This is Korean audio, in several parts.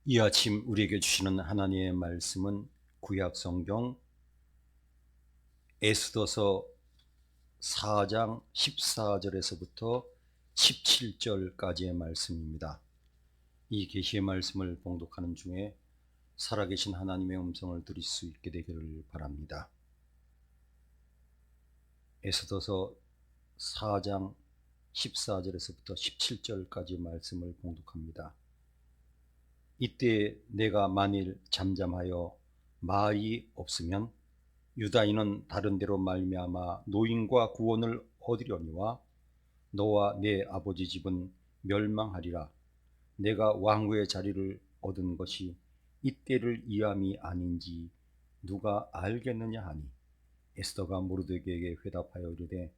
이 아침 우리에게 주시는 하나님의 말씀은 구약 성경 에스더서 4장 14절에서부터 17절까지의 말씀입니다. 이 계시의 말씀을 봉독하는 중에 살아계신 하나님의 음성을 들을 수 있게 되기를 바랍니다. 에스더서 4장 14절에서부터 17절까지 말씀을 봉독합니다. 이때 내가 만일 잠잠하여 말이 없으면 유다인은 다른 데로 말미암아 노임과 구원을 얻으려니와 너와 내 아버지 집은 멸망하리라. 내가 왕후의 자리를 얻은 것이 이때를 이함이 아닌지 누가 알겠느냐 하니 에스더가 모르드게에게 회답하여 이르되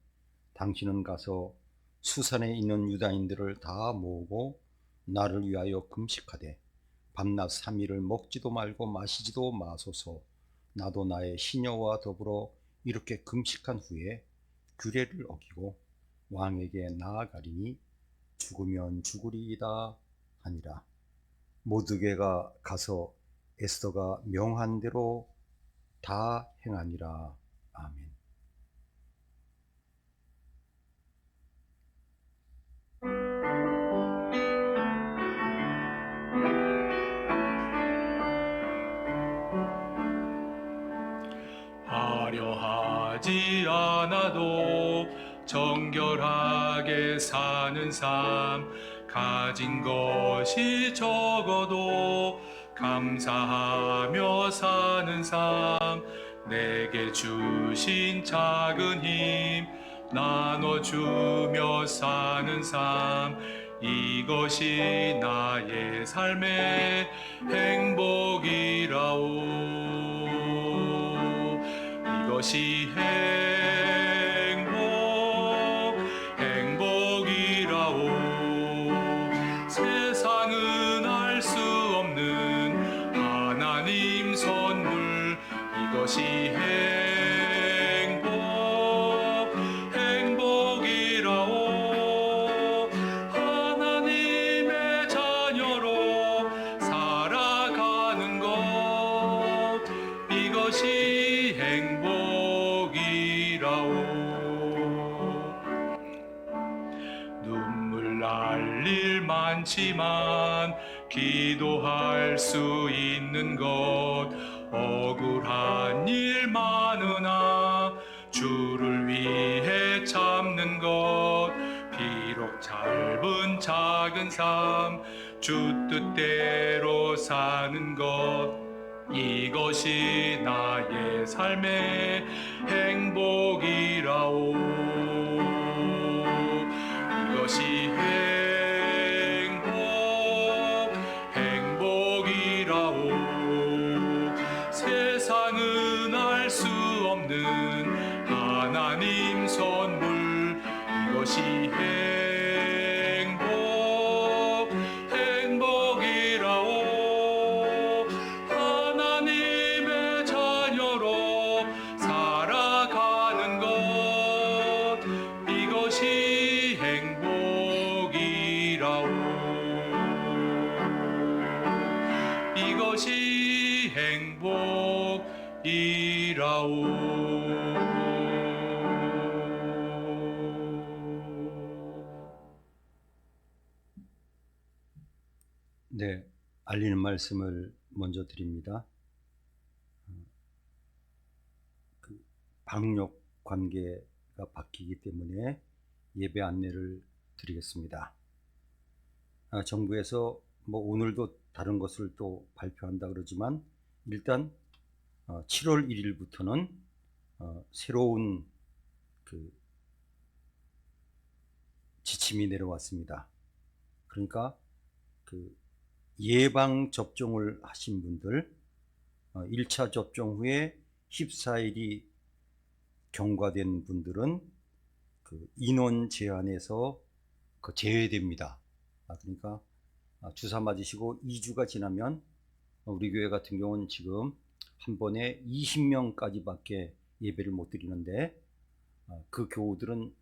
당신은 가서 수산에 있는 유다인들을 다 모으고 나를 위하여 금식하되 밤낮 3일을 먹지도 말고 마시지도 마소서. 나도 나의 시녀와 더불어 이렇게 금식한 후에 규례를 어기고 왕에게 나아가리니 죽으면 죽으리이다 하니라. 모두게가 가서 에스더가 명한 대로 다 행하니라. 아멘. 화려하지 않아도 정결하게 사는 삶, 가진 것이 적어도 감사하며 사는 삶, 내게 주신 작은 힘 나눠주며 사는 삶, 이것이 나의 삶의 행복이라오. 이것이 행복이라오. 세상은 알 수 없는 하나님 선물, 이것이 행복이라오. 하나님의 자녀로 살아가는 것, 이것이 행복이라오. 눈물 날 일 많지만 기도할 수 있는 것, 억울한 일 많으나 주를 위해 참는 것, 비록 짧은 작은 삶 주 뜻대로 사는 것, 이것이 나의 삶의 행복이라오. 이것이 행복이라오. 세상은 알 수 없는 하나님 선물, 이것이 행복이라오. 하나님의 자녀로 살아가는 것, 이것이 행복이라오. 이것이 행복이라오. 네, 알리는 말씀을 먼저 드립니다. 방역 관계가 바뀌기 때문에 예배 안내를 드리겠습니다. 정부에서 오늘도 다른 것을 또 발표한다 그러지만 일단 7월 1일부터는 새로운 지침이 내려왔습니다. 그러니까 예방 접종을 하신 분들 1차 접종 후에 14일이 경과된 분들은 인원 제한에서 제외됩니다. 그러니까 주사 맞으시고 2주가 지나면 우리 교회 같은 경우는 지금 한 번에 20명까지밖에 예배를 못 드리는데 그 교우들은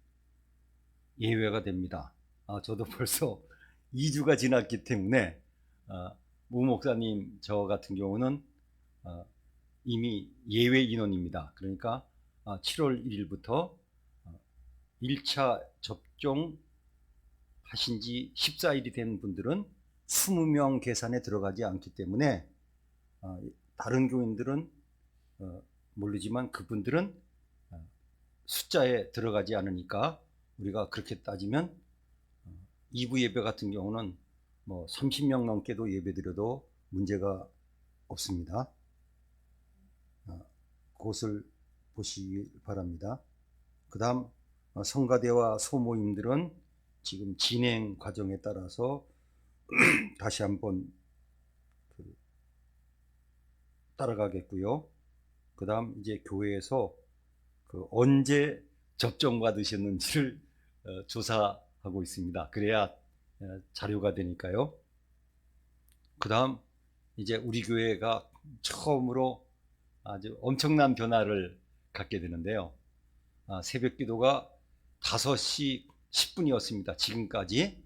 예외가 됩니다. 저도 벌써 2주가 지났기 때문에 무 목사님 저 같은 경우는 이미 예외 인원입니다. 그러니까 7월 1일부터 1차 접종 하신 지 14일이 된 분들은 20명 계산에 들어가지 않기 때문에 다른 교인들은 모르지만 그분들은 숫자에 들어가지 않으니까 우리가 그렇게 따지면 2부 예배 같은 경우는 뭐 30명 넘게도 예배드려도 문제가 없습니다. 그것을 보시기 바랍니다. 그 다음 성가대와 소모임들은 지금 진행 과정에 따라서 다시 한번 따라가겠고요. 그 다음 이제 교회에서 언제 접종 받으셨는지를 조사하고 있습니다. 그래야 자료가 되니까요. 그 다음 이제 우리 교회가 처음으로 아주 엄청난 변화를 갖게 되는데요. 새벽 기도가 5시 10분이었습니다. 지금까지.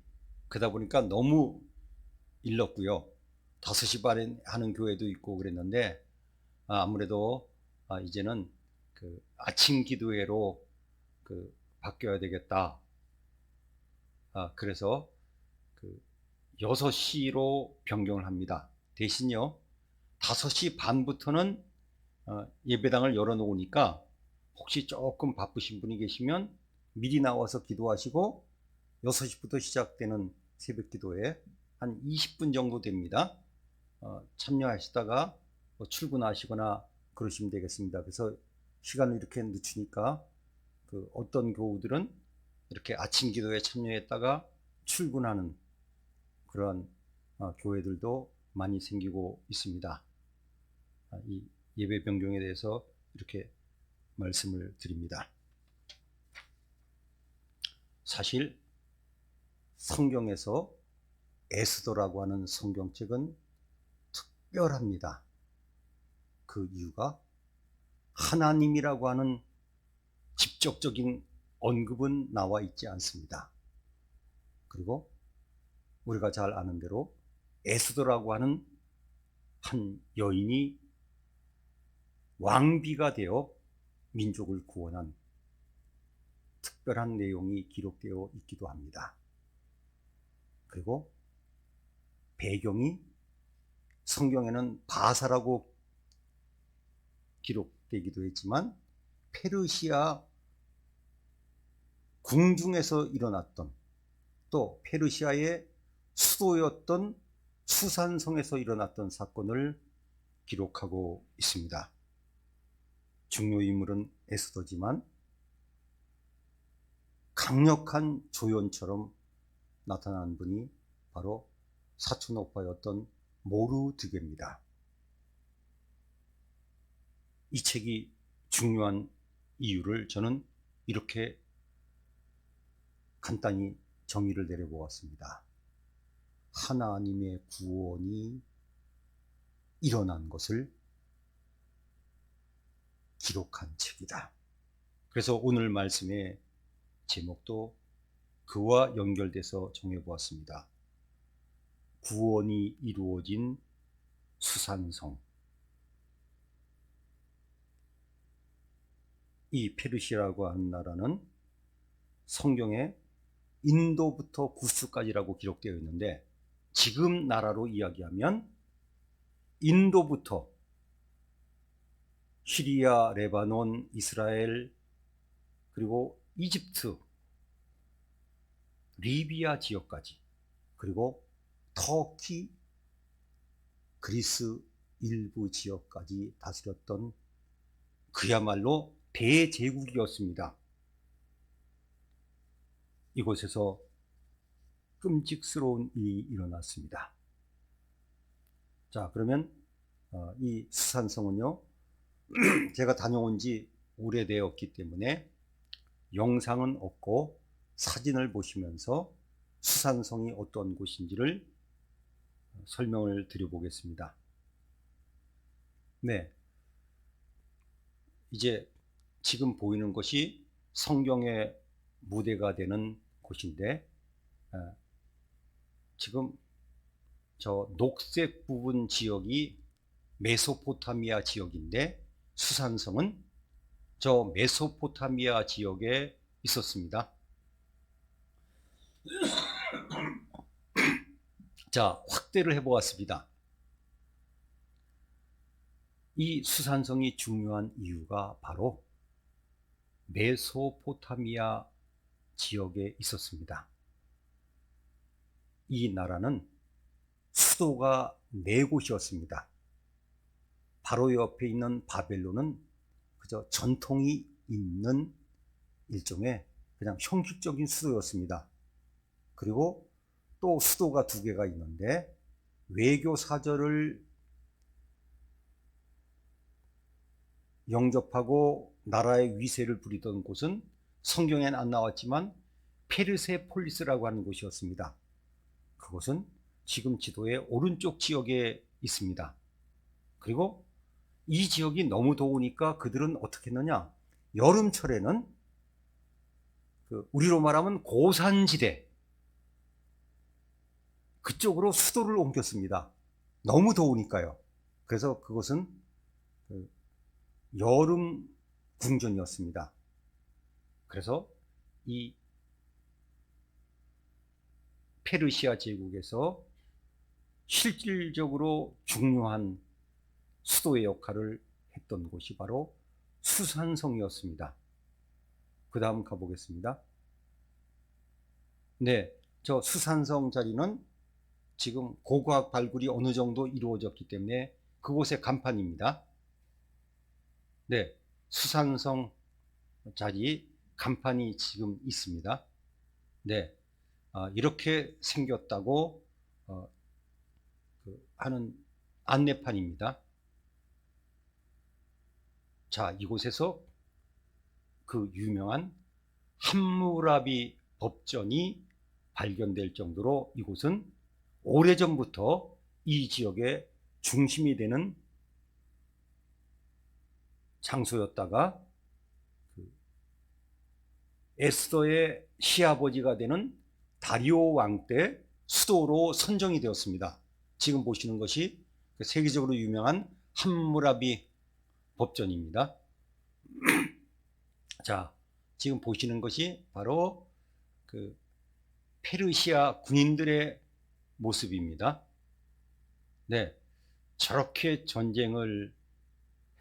그러다 보니까 너무 일렀고요. 5시 반에 하는 교회도 있고 그랬는데 아무래도 이제는 아침 기도회로 바뀌어야 되겠다. 그래서 6시로 변경을 합니다. 대신요 5시 반부터는 예배당을 열어놓으니까 혹시 조금 바쁘신 분이 계시면 미리 나와서 기도하시고 6시부터 시작되는 새벽 기도에 한 20분 정도 됩니다. 참여하시다가 출근하시거나 그러시면 되겠습니다. 그래서 시간을 이렇게 늦추니까 어떤 교우들은 이렇게 아침 기도에 참여했다가 출근하는 그런 교회들도 많이 생기고 있습니다. 이 예배 변경에 대해서 이렇게 말씀을 드립니다. 사실 성경에서 에스더라고 하는 성경책은 특별합니다. 그 이유가 하나님이라고 하는 직접적인 언급은 나와 있지 않습니다. 그리고 우리가 잘 아는 대로 에스더라고 하는 한 여인이 왕비가 되어 민족을 구원한 특별한 내용이 기록되어 있기도 합니다. 그리고 배경이 성경에는 바사라고 기록되기도 했지만 페르시아 궁중에서 일어났던 또 페르시아의 수도였던 수산성에서 일어났던 사건을 기록하고 있습니다. 중요 인물은 에스더지만 강력한 조연처럼 나타난 분이 바로 사촌 오빠였던 모르드게입니다. 이 책이 중요한 이유를 저는 이렇게 간단히 정의를 내려보았습니다. 하나님의 구원이 일어난 것을 기록한 책이다. 그래서 오늘 말씀의 제목도 그와 연결돼서 정해보았습니다. 구원이 이루어진 수산성. 이 페르시아라고 하는 나라는 성경에 인도부터 구스까지라고 기록되어 있는데 지금 나라로 이야기하면 인도부터 시리아, 레바논, 이스라엘 그리고 이집트, 리비아 지역까지 그리고 터키, 그리스 일부 지역까지 다스렸던 그야말로 대제국이었습니다. 이곳에서 끔찍스러운 일이 일어났습니다. 자, 그러면 이 수산성은요, 제가 다녀온 지 오래되었기 때문에 영상은 없고 사진을 보시면서 수산성이 어떤 곳인지를 설명을 드려보겠습니다. 네, 이제 지금 보이는 것이 성경의 무대가 되는 곳인데 지금 저 녹색 부분 지역이 메소포타미아 지역인데 수산성은 저 메소포타미아 지역에 있었습니다. 자, 확대를 해보았습니다. 이 수산성이 중요한 이유가 바로 메소포타미아 지역에 있었습니다. 이 나라는 수도가 4곳이었습니다. 바로 옆에 있는 바벨론은 그저 전통이 있는 일종의 그냥 형식적인 수도였습니다. 그리고 또 수도가 2개가 있는데 외교 사절을 영접하고 나라의 위세를 부리던 곳은 성경에는 안 나왔지만 페르세폴리스라고 하는 곳이었습니다. 그곳은 지금 지도의 오른쪽 지역에 있습니다. 그리고 이 지역이 너무 더우니까 그들은 어떻게 했느냐, 여름철에는 우리로 말하면 고산지대 그쪽으로 수도를 옮겼습니다. 너무 더우니까요. 그래서 그것은 여름 궁전이었습니다. 그래서 이 페르시아 제국에서 실질적으로 중요한 수도의 역할을 했던 곳이 바로 수산성이었습니다. 그 다음 가보겠습니다. 네, 저 수산성 자리는 지금 고고학 발굴이 어느 정도 이루어졌기 때문에 그곳의 간판입니다. 네, 수산성 자리 간판이 지금 있습니다. 네, 이렇게 생겼다고 하는 안내판입니다. 자, 이곳에서 그 유명한 함무라비 법전이 발견될 정도로 이곳은 오래전부터 이 지역의 중심이 되는 장소였다가 에스더의 시아버지가 되는 다리오 왕 때 수도로 선정이 되었습니다. 지금 보시는 것이 세계적으로 유명한 함무라비 법전입니다. 자, 지금 보시는 것이 바로 페르시아 군인들의 모습입니다. 네, 저렇게 전쟁을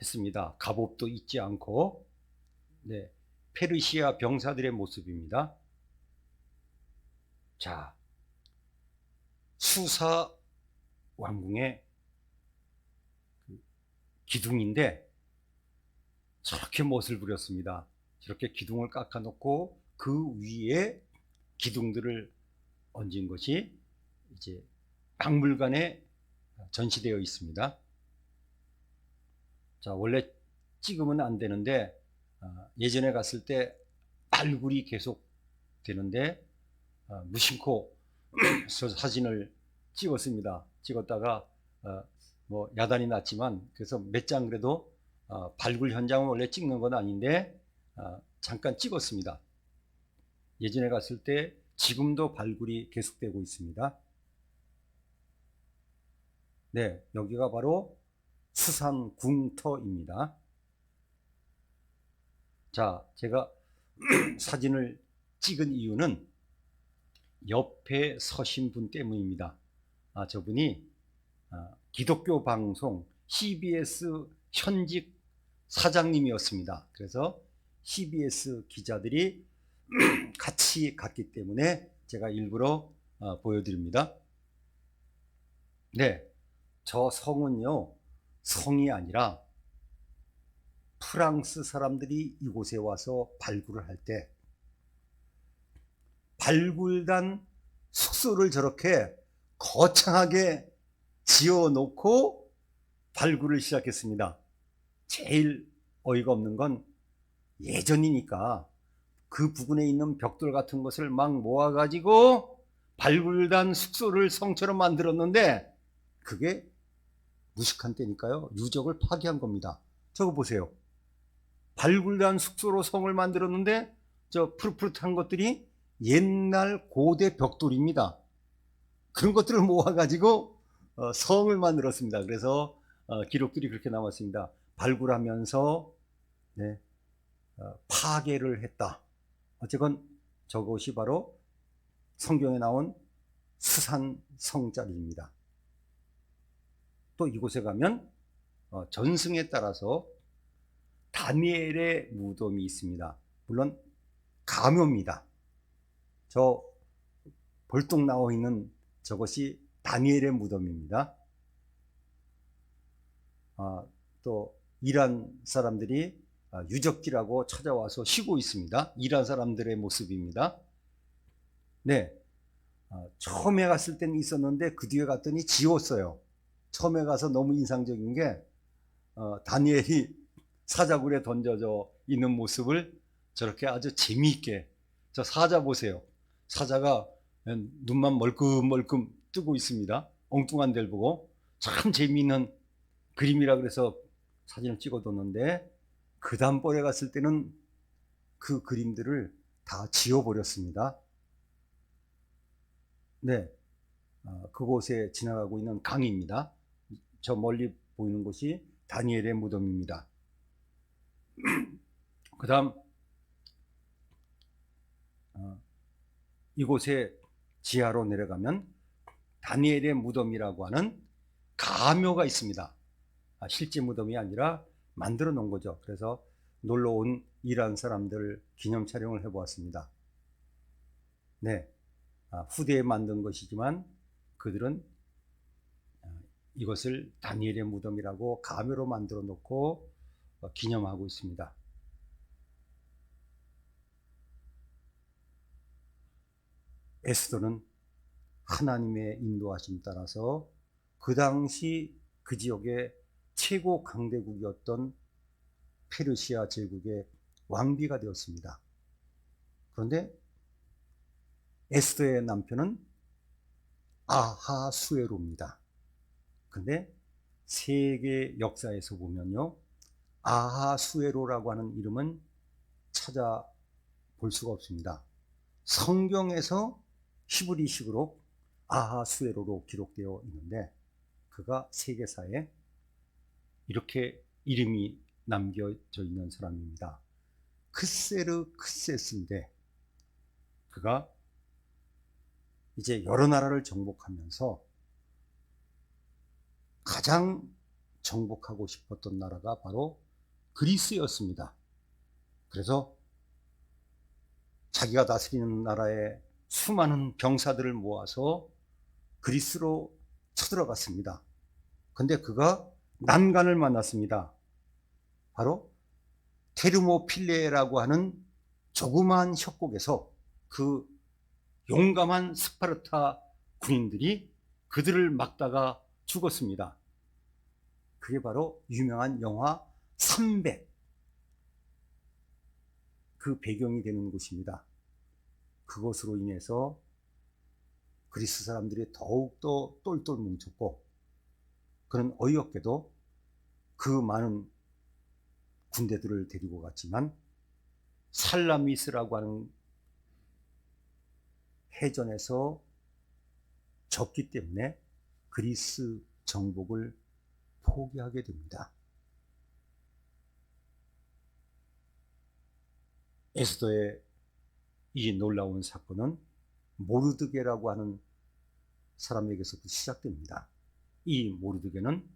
했습니다. 갑옷도 입지 않고. 네, 페르시아 병사들의 모습입니다. 자, 수사 왕궁의 기둥인데 저렇게 멋을 부렸습니다. 저렇게 기둥을 깎아놓고 그 위에 기둥들을 얹은 것이 이제 박물관에 전시되어 있습니다. 자, 원래 찍으면 안 되는데 예전에 갔을 때 발굴이 계속 되는데 무심코 저 사진을 찍었습니다. 찍었다가 뭐 야단이 났지만 그래서 몇 장 그래도 발굴 현장은 원래 찍는 건 아닌데 잠깐 찍었습니다. 예전에 갔을 때 지금도 발굴이 계속되고 있습니다. 네, 여기가 바로 수산궁터입니다. 자, 제가 사진을 찍은 이유는 옆에 서신 분 때문입니다. 저분이 기독교 방송 CBS 현직 사장님이었습니다. 그래서 CBS 기자들이 같이 갔기 때문에 제가 일부러 보여드립니다. 네, 저 성은요, 성이 아니라 프랑스 사람들이 이곳에 와서 발굴을 할 때 발굴단 숙소를 저렇게 거창하게 지어놓고 발굴을 시작했습니다. 제일 어이가 없는 건 예전이니까 그 부근에 있는 벽돌 같은 것을 막 모아가지고 발굴단 숙소를 성처럼 만들었는데 그게 무식한 때니까요, 유적을 파괴한 겁니다. 저거 보세요. 발굴단 숙소로 성을 만들었는데 저 푸릇푸릇한 것들이 옛날 고대 벽돌입니다. 그런 것들을 모아가지고 성을 만들었습니다. 그래서 기록들이 그렇게 남았습니다. 발굴하면서 네, 파괴를 했다. 어쨌건 저것이 바로 성경에 나온 스산 성자리입니다. 또 이곳에 가면 전승에 따라서 다니엘의 무덤이 있습니다. 물론 가묘입니다. 저 벌떡 나와 있는 저것이 다니엘의 무덤입니다. 또 이란 사람들이 유적지라고 찾아와서 쉬고 있습니다. 이란 사람들의 모습입니다. 네, 처음에 갔을 때는 있었는데 그 뒤에 갔더니 지웠어요. 처음에 가서 너무 인상적인 게 다니엘이 사자굴에 던져져 있는 모습을 저렇게 아주 재미있게, 저 사자 보세요. 사자가 눈만 멀끔멀끔 뜨고 있습니다. 엉뚱한 데를 보고. 참 재미있는 그림이라 그래서 사진을 찍어뒀는데, 그 다음번에 갔을 때는 그 그림들을 다 지워버렸습니다. 네, 그곳에 지나가고 있는 강입니다. 저 멀리 보이는 곳이 다니엘의 무덤입니다. 그 다음 이곳에 지하로 내려가면 다니엘의 무덤이라고 하는 가묘가 있습니다. 실제 무덤이 아니라 만들어 놓은 거죠. 그래서 놀러 온 이란 사람들 기념 촬영을 해보았습니다. 네, 후대에 만든 것이지만 그들은 이것을 다니엘의 무덤이라고 가묘로 만들어 놓고 기념하고 있습니다. 에스더는 하나님의 인도하심 따라서 그 당시 그 지역의 최고 강대국이었던 페르시아 제국의 왕비가 되었습니다. 그런데 에스더의 남편은 아하수에로입니다. 그런데 세계 역사에서 보면요, 아하수에로라고 하는 이름은 찾아볼 수가 없습니다. 성경에서 히브리식으로 아하수에로로 기록되어 있는데, 그가 세계사에 이렇게 이름이 남겨져 있는 사람입니다. 크세르 크세스인데, 그가 이제 여러 나라를 정복하면서 가장 정복하고 싶었던 나라가 바로 그리스였습니다. 그래서 자기가 다스리는 나라의 수많은 병사들을 모아서 그리스로 쳐들어갔습니다. 근데 그가 난간을 만났습니다. 바로 테르모필레라고 하는 조그마한 협곡에서 그 용감한 스파르타 군인들이 그들을 막다가 죽었습니다. 그게 바로 유명한 영화 300, 그 배경이 되는 곳입니다. 그것으로 인해서 그리스 사람들이 더욱더 똘똘 뭉쳤고, 그는 어이없게도 그 많은 군대들을 데리고 갔지만 살라미스라고 하는 해전에서 졌기 때문에 그리스 정복을 포기하게 됩니다. 에스더의 이 놀라운 사건은 모르드게라고 하는 사람에게서부터 시작됩니다. 이 모르드게는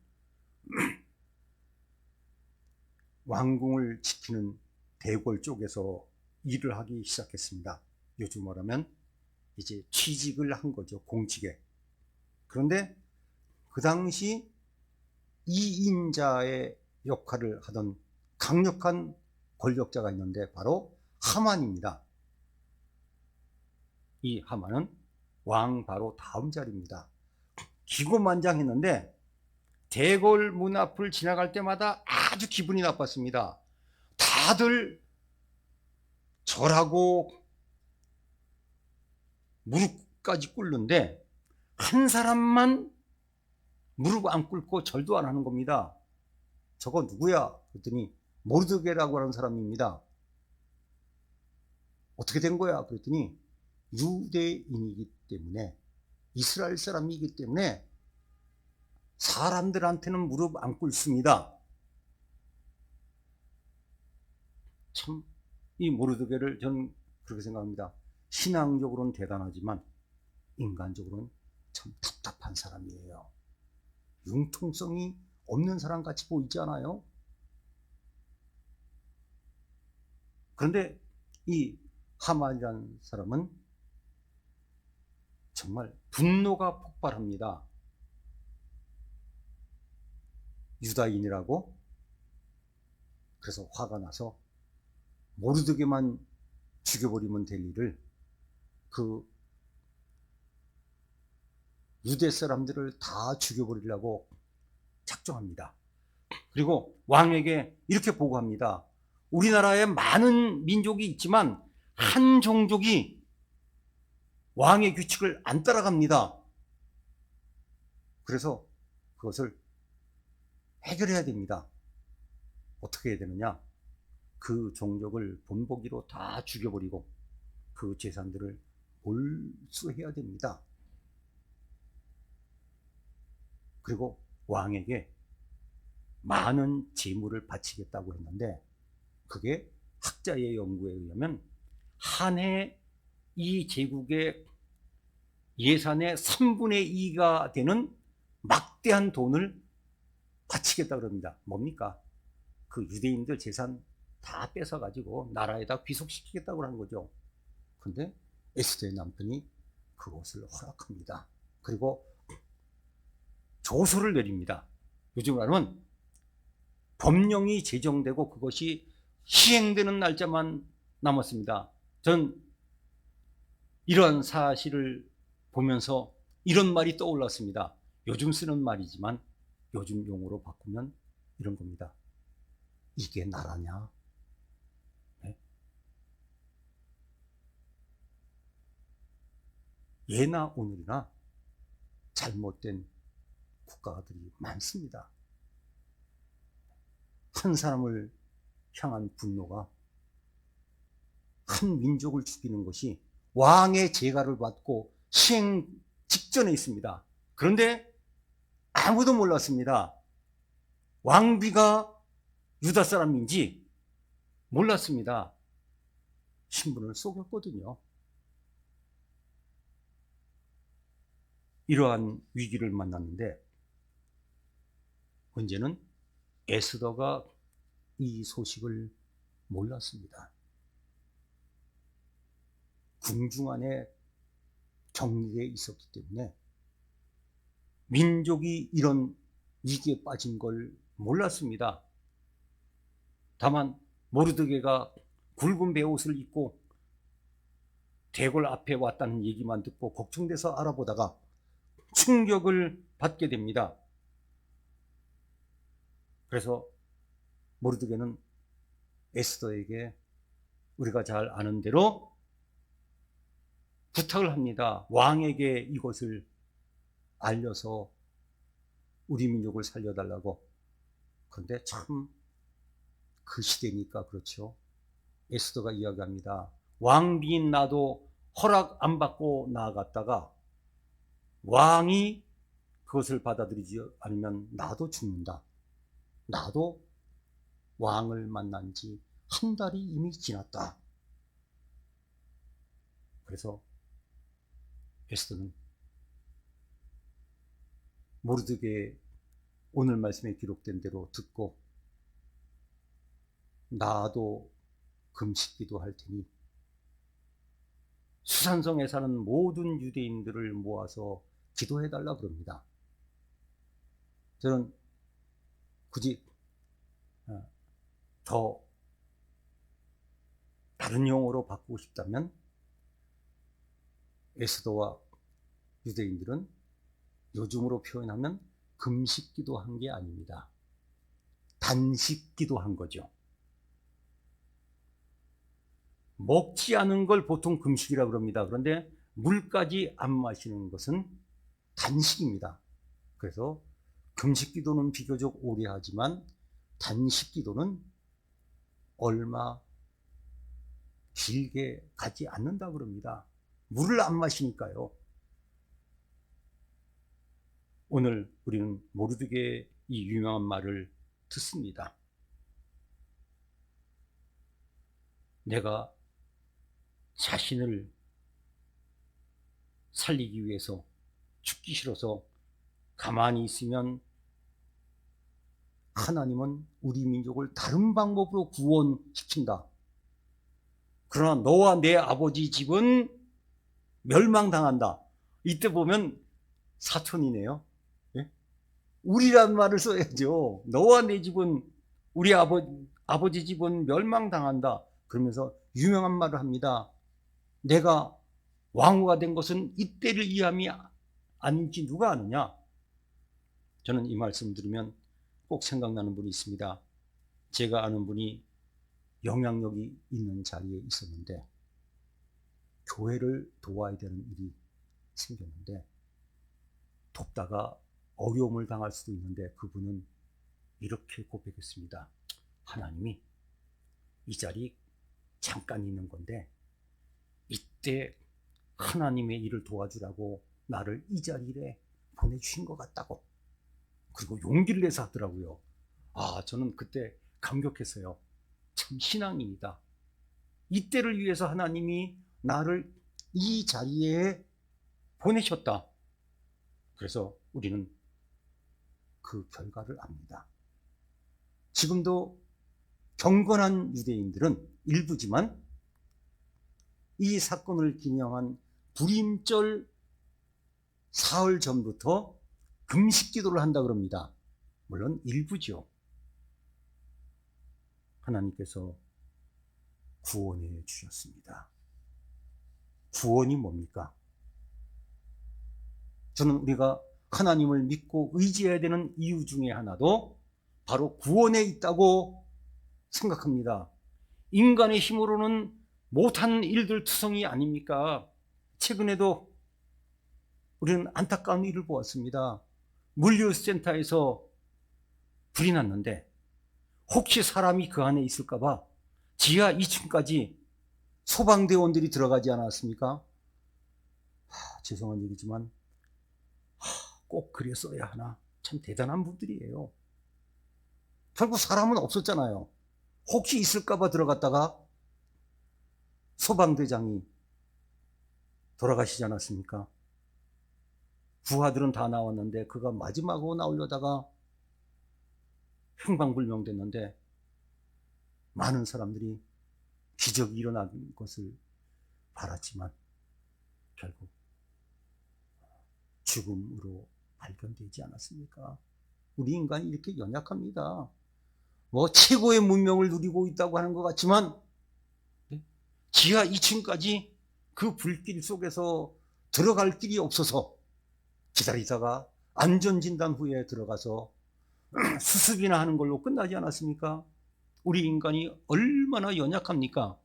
왕궁을 지키는 대궐 쪽에서 일을 하기 시작했습니다. 요즘 말하면 이제 취직을 한 거죠, 공직에. 그런데 그 당시 이인자의 역할을 하던 강력한 권력자가 있는데 바로 하만입니다. 이 하만은 왕 바로 다음 자리입니다. 기고만장했는데 대궐 문 앞을 지나갈 때마다 아주 기분이 나빴습니다. 다들 절하고 무릎까지 꿇는데 한 사람만 무릎 안 꿇고 절도 안 하는 겁니다. 저거 누구야? 그랬더니 모르드게라고 하는 사람입니다. 어떻게 된 거야? 그랬더니 유대인이기 때문에, 이스라엘 사람이기 때문에 사람들한테는 무릎 안 꿇습니다. 참, 이 모르드게를 저는 그렇게 생각합니다. 신앙적으로는 대단하지만 인간적으로는 참 답답한 사람이에요. 융통성이 없는 사람 같이 보이지 않아요? 그런데 이 하만이라는 사람은 정말 분노가 폭발합니다. 유다인이라고? 그래서 화가 나서 모르드게만 죽여버리면 될 일을 그 유대 사람들을 다 죽여버리려고 작정합니다. 그리고 왕에게 이렇게 보고합니다. 우리나라에 많은 민족이 있지만 한 종족이 왕의 규칙을 안 따라갑니다. 그래서 그것을 해결해야 됩니다. 어떻게 해야 되느냐? 그 종족을 본보기로 다 죽여버리고 그 재산들을 몰수해야 됩니다. 그리고 왕에게 많은 재물을 바치겠다고 했는데 그게 학자의 연구에 의하면 한 해 이 제국의 예산의 3분의 2가 되는 막대한 돈을 바치겠다 그럽니다. 뭡니까? 그 유대인들 재산 다 뺏어가지고 나라에다 귀속시키겠다고 하는 거죠. 근데 에스더의 남편이 그것을 허락합니다. 그리고 조서를 내립니다. 요즘으로 하면 법령이 제정되고 그것이 시행되는 날짜만 남았습니다. 전 이러한 사실을 보면서 이런 말이 떠올랐습니다. 요즘 쓰는 말이지만 요즘 용어로 바꾸면 이런 겁니다. 이게 나라냐? 네? 예나 오늘이나 잘못된 국가들이 많습니다. 한 사람을 향한 분노가 한 민족을 죽이는 것이 왕의 재가를 받고 시행 직전에 있습니다. 그런데 아무도 몰랐습니다. 왕비가 유다 사람인지 몰랐습니다. 신분을 속였거든요. 이러한 위기를 만났는데 문제는 에스더가 이 소식을 몰랐습니다. 궁중 안에 격리에 있었기 때문에 민족이 이런 위기에 빠진 걸 몰랐습니다. 다만 모르드게가 굵은 베옷을 입고 대궐 앞에 왔다는 얘기만 듣고 걱정돼서 알아보다가 충격을 받게 됩니다. 그래서 모르드게는 에스더에게 우리가 잘 아는 대로 부탁을 합니다. 왕에게 이것을 알려서 우리 민족을 살려달라고. 그런데 참 그 시대니까 그렇죠. 에스더가 이야기합니다. 왕비인 나도 허락 안 받고 나아갔다가 왕이 그것을 받아들이지 않으면 나도 죽는다. 나도 왕을 만난 지 한 달이 이미 지났다. 그래서 에스더는 모르드게 오늘 말씀에 기록된 대로 듣고 나도 금식기도 할 테니 수산성에 사는 모든 유대인들을 모아서 기도해달라 그럽니다. 저는 굳이 더 다른 용어로 바꾸고 싶다면 에스더와 유대인들은 요즘으로 표현하면 금식기도 한 게 아닙니다. 단식기도 한 거죠. 먹지 않은 걸 보통 금식이라고 그럽니다. 그런데 물까지 안 마시는 것은 단식입니다. 그래서 금식기도는 비교적 오래 하지만 단식기도는 얼마 길게 가지 않는다 그럽니다. 물을 안 마시니까요. 오늘 우리는 모르드게의 이 유명한 말을 듣습니다. 내가 자신을 살리기 위해서 죽기 싫어서 가만히 있으면 하나님은 우리 민족을 다른 방법으로 구원시킨다. 그러나 너와 내 아버지 집은 멸망당한다. 이때 보면 사촌이네요. 예? 우리란 말을 써야죠. 너와 내 집은, 우리 아버지 집은 멸망당한다. 그러면서 유명한 말을 합니다. 내가 왕후가 된 것은 이때를 위함이 아닌지 누가 아느냐? 저는 이 말씀 들으면 꼭 생각나는 분이 있습니다. 제가 아는 분이 영향력이 있는 자리에 있었는데 교회를 도와야 되는 일이 생겼는데 돕다가 어려움을 당할 수도 있는데 그분은 이렇게 고백했습니다. 하나님이 이 자리 잠깐 있는 건데 이때 하나님의 일을 도와주라고 나를 이 자리에 보내주신 것 같다고. 그리고 용기를 내서 하더라고요. 저는 그때 감격했어요. 참 신앙입니다. 이때를 위해서 하나님이 나를 이 자리에 보내셨다. 그래서 우리는 그 결과를 압니다. 지금도 경건한 유대인들은 일부지만 이 사건을 기념한 불임절 사흘 전부터 금식 기도를 한다 그럽니다. 물론 일부죠. 하나님께서 구원해 주셨습니다. 구원이 뭡니까? 저는 우리가 하나님을 믿고 의지해야 되는 이유 중에 하나도 바로 구원에 있다고 생각합니다. 인간의 힘으로는 못한 일들 투성이 아닙니까? 최근에도 우리는 안타까운 일을 보았습니다. 물류센터에서 불이 났는데 혹시 사람이 그 안에 있을까봐 지하 2층까지 소방대원들이 들어가지 않았습니까? 죄송한 얘기지만 꼭 그랬어야 하나. 참 대단한 분들이에요. 결국 사람은 없었잖아요. 혹시 있을까봐 들어갔다가 소방대장이 돌아가시지 않았습니까? 부하들은 다 나왔는데 그가 마지막으로 나오려다가 행방불명됐는데 많은 사람들이 기적이 일어나는 것을 바랐지만 결국 죽음으로 발견되지 않았습니까? 우리 인간이 이렇게 연약합니다. 최고의 문명을 누리고 있다고 하는 것 같지만 지하 2층까지 그 불길 속에서 들어갈 길이 없어서 기다리다가 안전진단 후에 들어가서 수습이나 하는 걸로 끝나지 않았습니까? 우리 인간이 얼마나 연약합니까?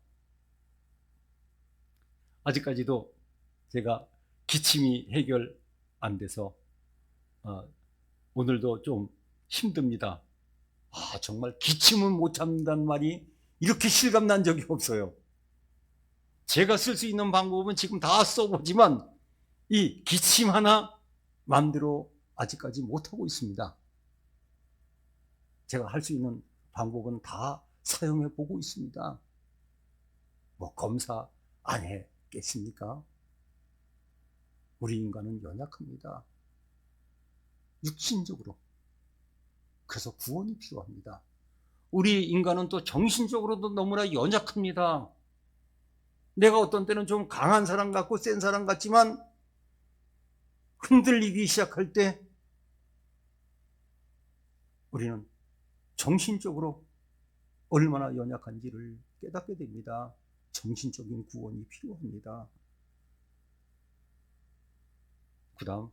아직까지도 제가 기침이 해결 안 돼서 오늘도 좀 힘듭니다. 정말 기침은 못 참는다는 말이 이렇게 실감난 적이 없어요. 제가 쓸 수 있는 방법은 지금 다 써보지만 이 기침 하나 마음대로 아직까지 못하고 있습니다. 제가 할 수 있는 방법은 다 사용해 보고 있습니다. 검사 안 했겠습니까? 우리 인간은 연약합니다. 육신적으로. 그래서 구원이 필요합니다. 우리 인간은 또 정신적으로도 너무나 연약합니다. 내가 어떤 때는 좀 강한 사람 같고 센 사람 같지만 흔들리기 시작할 때 우리는 정신적으로 얼마나 연약한지를 깨닫게 됩니다. 정신적인 구원이 필요합니다. 그 다음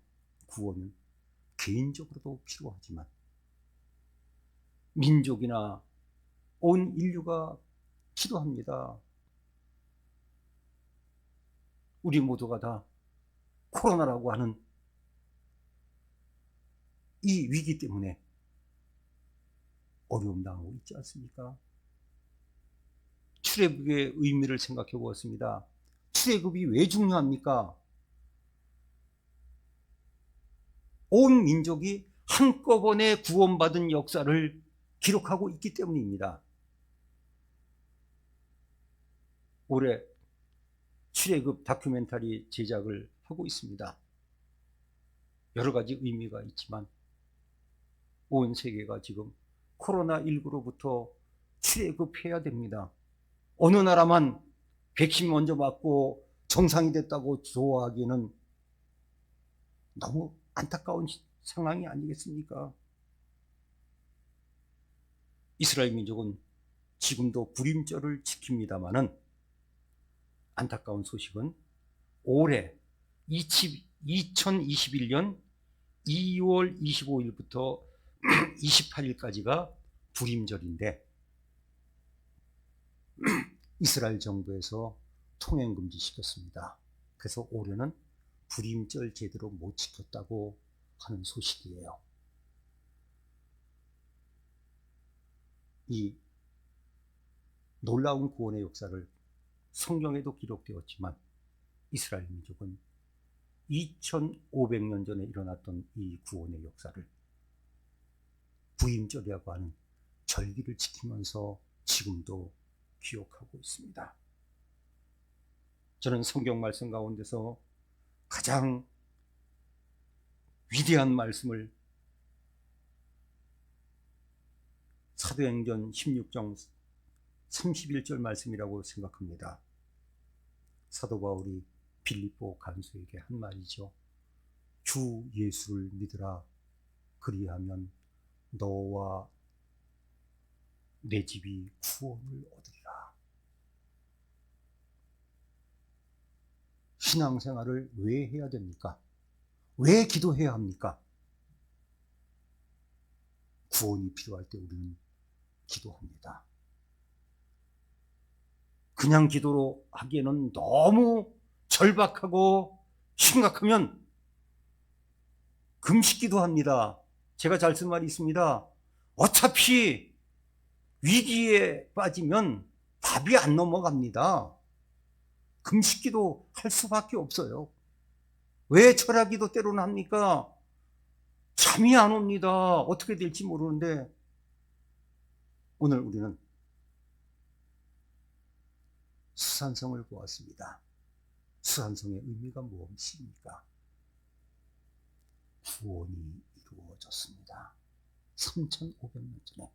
구원은 개인적으로도 필요하지만 민족이나 온 인류가 필요합니다. 우리 모두가 다 코로나라고 하는 이 위기 때문에 어려움 당하고 있지 않습니까? 출애굽의 의미를 생각해 보았습니다. 출애굽이 왜 중요합니까? 온 민족이 한꺼번에 구원받은 역사를 기록하고 있기 때문입니다. 올해 출애굽 다큐멘터리 제작을 하고 있습니다. 여러 가지 의미가 있지만 온 세계가 지금 코로나19로부터 출애굽해야 됩니다. 어느 나라만 백신 먼저 맞고 정상이 됐다고 좋아하기는 너무 안타까운 상황이 아니겠습니까? 이스라엘 민족은 지금도 불임절을 지킵니다마는 안타까운 소식은 올해 2021년 2월 25일부터 28일까지가 불임절인데 이스라엘 정부에서 통행 금지시켰습니다. 그래서 올해는 불임절 제대로 못 지켰다고 하는 소식이에요. 이 놀라운 구원의 역사를 성경에도 기록되었지만 이스라엘 민족은 2500년 전에 일어났던 이 구원의 역사를 부임절이라고 하는 절기를 지키면서 지금도 기억하고 있습니다. 저는 성경 말씀 가운데서 가장 위대한 말씀을 사도행전 16장 31절 말씀이라고 생각합니다. 사도 바울이 빌립보 간수에게 한 말이죠. 주 예수를 믿으라. 그리하면 너와 내 집이 구원을 얻으리라. 신앙생활을 왜 해야 됩니까? 왜 기도해야 합니까? 구원이 필요할 때 우리는 기도합니다. 그냥 기도로 하기에는 너무 절박하고 심각하면 금식 기도합니다. 제가 잘 쓴 말이 있습니다. 어차피 위기에 빠지면 답이 안 넘어갑니다. 금식 기도 할 수밖에 없어요. 왜 철학 기도 때로는 합니까? 잠이 안 옵니다. 어떻게 될지 모르는데 오늘 우리는 수산성을 보았습니다. 수산성의 의미가 무엇입니까? 구원이 이루어졌습니다. 3500년 전에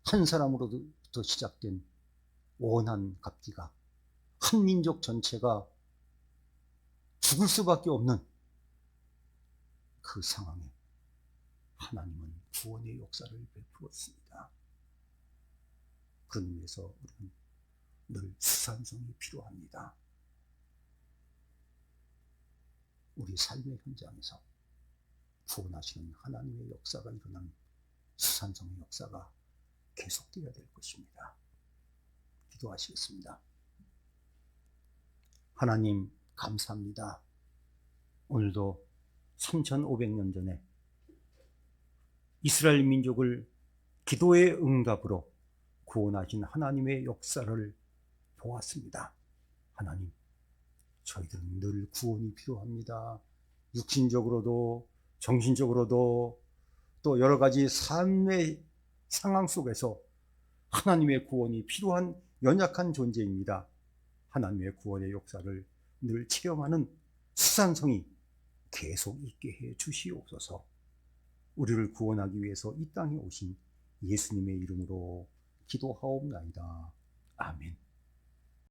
한 사람으로부터 시작된 원한 갑기가 한 민족 전체가 죽을 수밖에 없는 그 상황에 하나님은 구원의 역사를 베풀었습니다. 그런 의미에서 우리는 늘 수산성이 필요합니다. 우리 삶의 현장에서 구원하시는 하나님의 역사가 일어나는 수산성의 역사가 계속되어야 될 것입니다. 기도하시겠습니다. 하나님 감사합니다. 오늘도 3500년 전에 이스라엘 민족을 기도의 응답으로 구원하신 하나님의 역사를 보았습니다. 하나님, 저희들은 늘 구원이 필요합니다. 육신적으로도 정신적으로도 또 여러 가지 삶의 상황 속에서 하나님의 구원이 필요한 연약한 존재입니다. 하나님의 구원의 역사를 늘 체험하는 수산성이 계속 있게 해 주시옵소서. 우리를 구원하기 위해서 이 땅에 오신 예수님의 이름으로 기도하옵나이다. 아멘.